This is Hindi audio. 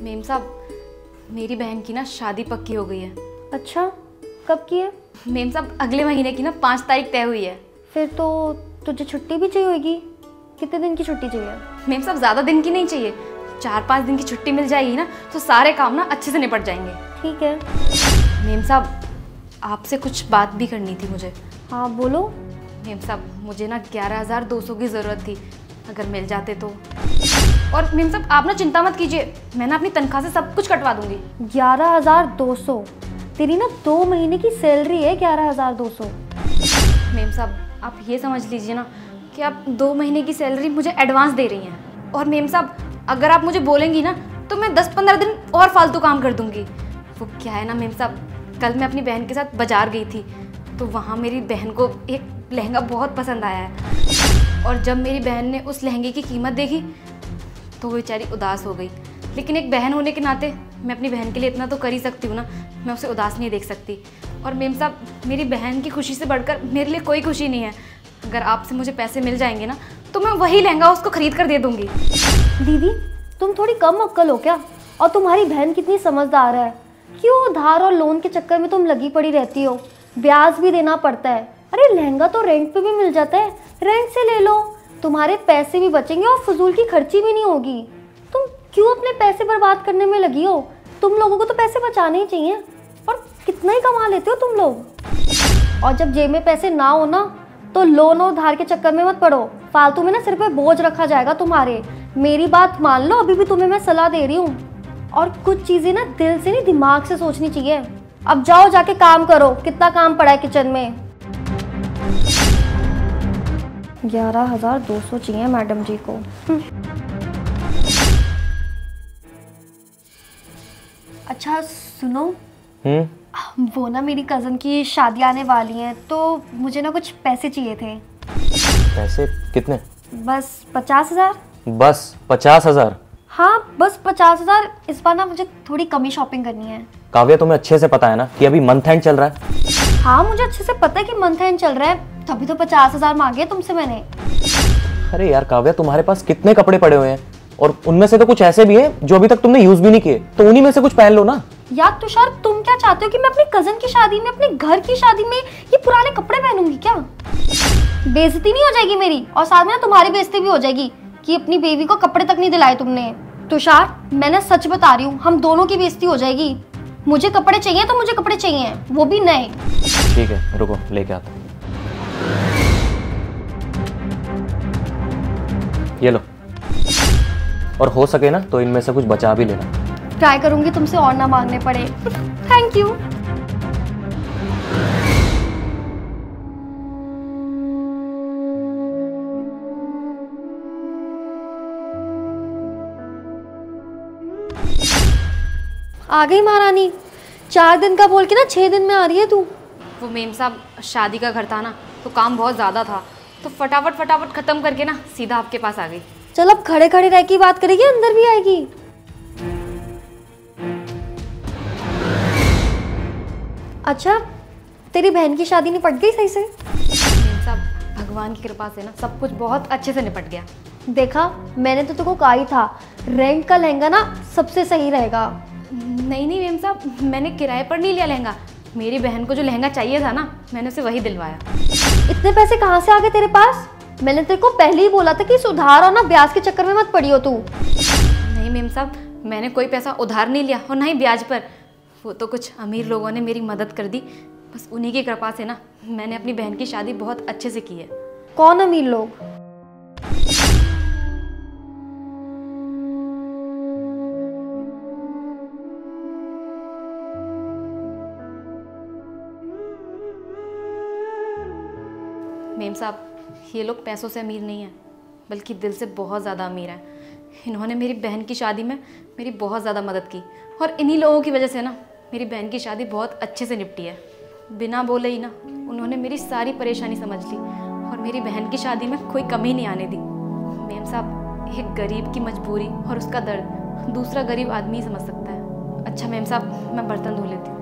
मेम साहब, मेरी बहन की ना शादी पक्की हो गई है। अच्छा, कब की है? मेम साहब, अगले महीने की ना 5 तारीख तय हुई है। फिर तो तुझे छुट्टी भी चाहिए होगी। कितने दिन की छुट्टी चाहिए? मेम साहब, ज़्यादा दिन की नहीं चाहिए, 4-5 दिन की छुट्टी मिल जाएगी ना तो सारे काम ना अच्छे से निपट जाएंगे। ठीक है। मेम साहब, आपसे कुछ बात भी करनी थी मुझे। हाँ बोलो। मेम साहब, मुझे ना 11,200 की ज़रूरत थी, अगर मिल जाते तो। और मेम साहब, आप ना चिंता मत कीजिए, मैं ना अपनी तनख्वाह से सब कुछ कटवा दूंगी। 11,200? तेरी ना 2 महीने की सैलरी है 11,200। मेम साहब, आप ये समझ लीजिए ना कि आप 2 महीने की सैलरी मुझे एडवांस दे रही हैं। और मेम साहब, अगर आप मुझे बोलेंगी ना तो मैं 10-15 दिन और फालतू काम कर दूंगी। वो क्या है ना मेम साहब, कल मैं अपनी बहन के साथ बाजार गई थी तो वहाँ मेरी बहन को एक लहंगा बहुत पसंद आया है। और जब मेरी बहन ने उस लहंगे की कीमत देखी तो वो बेचारी उदास हो गई। लेकिन एक बहन होने के नाते मैं अपनी बहन के लिए इतना तो कर ही सकती हूँ ना, मैं उसे उदास नहीं देख सकती। और मेम साहब, मेरी बहन की खुशी से बढ़कर मेरे लिए कोई खुशी नहीं है। अगर आपसे मुझे पैसे मिल जाएंगे ना तो मैं वही लहंगा उसको खरीद कर दे दूँगी। दीदी, तुम थोड़ी कम अक्ल हो क्या? और तुम्हारी बहन कितनी समझदार है। क्यों उधार और लोन के चक्कर में तुम लगी पड़ी रहती हो? ब्याज भी देना पड़ता है। अरे लहंगा तो रेंट पे भी मिल जाता है, रेंट से ले लो, तुम्हारे पैसे भी बचेंगे और फजूल की खर्ची भी नहीं होगी। तुम क्यों अपने पैसे बर्बाद करने में लगी हो? तुम लोगों को तो पैसे बचाने ही चाहिए। और कितना ही कमा लेते हो तुम लोग। और जब जेब में पैसे ना हो ना तो लोन और उधार के चक्कर में मत पड़ो। फालतू में ना सिर पे बोझ रखा जाएगा तुम्हारे। मेरी बात मान लो, अभी भी तुम्हें मैं सलाह दे रही हूँ। और कुछ चीजें ना दिल से नहीं दिमाग से सोचनी चाहिए। अब जाओ जाके काम करो, कितना काम पड़ा है किचन में। 11,200 चाहिए मैडम जी को। अच्छा सुनो, वो ना मेरी कज़न की शादी आने वाली है तो मुझे ना कुछ पैसे चाहिए थे। पैसे कितने? बस 50,000। बस 50,000? हाँ बस 50,000। इस बार ना मुझे थोड़ी कमी शॉपिंग करनी है। काव्या, तुम्हें अच्छे से पता है ना कि अभी मंथ एंड चल रहा है? हाँ मुझे अच्छे से पता है कि मंथ एंड चल रहा है, तभी तो 50,000 मांगे तुमसे मैंने। अरे यार काव्या, तुम्हारे पास कितने कपड़े पड़े हुए हैं और उनमें से तो कुछ ऐसे भी हैं जो अभी तक तुमने यूज भी नहीं किए, तो उन्हीं में से कुछ पहन लो ना। यार तुषार, तुम क्या चाहते हो कि मैं अपनी कजन की शादी में, अपने घर की शादी में ये पुराने कपड़े पहनूंगी क्या? बेइज्जती नहीं हो जाएगी मेरी? और साथ में ना तुम्हारी बेइज्जती भी हो जाएगी कि अपनी बेबी को कपड़े तक नहीं दिलाए तुमने। तुषार, मैंने सच बता रही हूँ, हम दोनों की बेइज्जती हो जाएगी। मुझे कपड़े चाहिए तो मुझे कपड़े चाहिए, वो भी नए। ठीक है, रुको लेके आता हूँ। ये लो, और हो सके ना तो इनमें से कुछ बचा भी लेना। ट्राई करूंगी तुमसे और ना मांगने पड़े। Thank you. आ गई महारानी। 4 दिन का बोल के ना 6 दिन में आ रही है तू। वो मेम साहब, शादी का घर था ना तो काम बहुत ज़्यादा था, तो फटाफट ख़त्म करके ना सीधा आपके पास आ गई। चल अब खड़े खड़े रह के बात करेगी, अंदर भी आएगी। अच्छा, तेरी बहन की शादी निपट गई सही से? मेम साहब, भगवान की कृपा से ना सब कुछ बहुत अच्छे से निपट गया। देखा, मैंने तो तुमको कहा ही था, रेंट का लहंगा ना सबसे सही रहेगा। नहीं मेम साहब, मैंने किराए पर नहीं लिया लहंगा। मेरी बहन को जो लहंगा चाहिए था ना, मैंने उसे वही दिलवाया। इतने पैसे कहाँ से आ गए तेरे पास? मैंने तेरे को पहले ही बोला था कि सुधार और ना ब्याज के चक्कर में मत पड़ी हो तू। नहीं मेम साहब, मैंने कोई पैसा उधार नहीं लिया और ना ही ब्याज पर। वो तो कुछ अमीर लोगों ने मेरी मदद कर दी, बस उन्हीं की कृपा से ना मैंने अपनी बहन की शादी बहुत अच्छे से की है। कौन अमीर लोग? मेम साहब, ये लोग पैसों से अमीर नहीं हैं, बल्कि दिल से बहुत ज़्यादा अमीर हैं। इन्होंने मेरी बहन की शादी में मेरी बहुत ज़्यादा मदद की और इन्हीं लोगों की वजह से ना मेरी बहन की शादी बहुत अच्छे से निपटी है। बिना बोले ही ना उन्होंने मेरी सारी परेशानी समझ ली और मेरी बहन की शादी में कोई कमी नहीं आने दी। मेम साहब, एक गरीब की मजबूरी और उसका दर्द दूसरा गरीब आदमी ही समझ सकता है। अच्छा मेम साहब, मैं बर्तन धो लेती हूँ।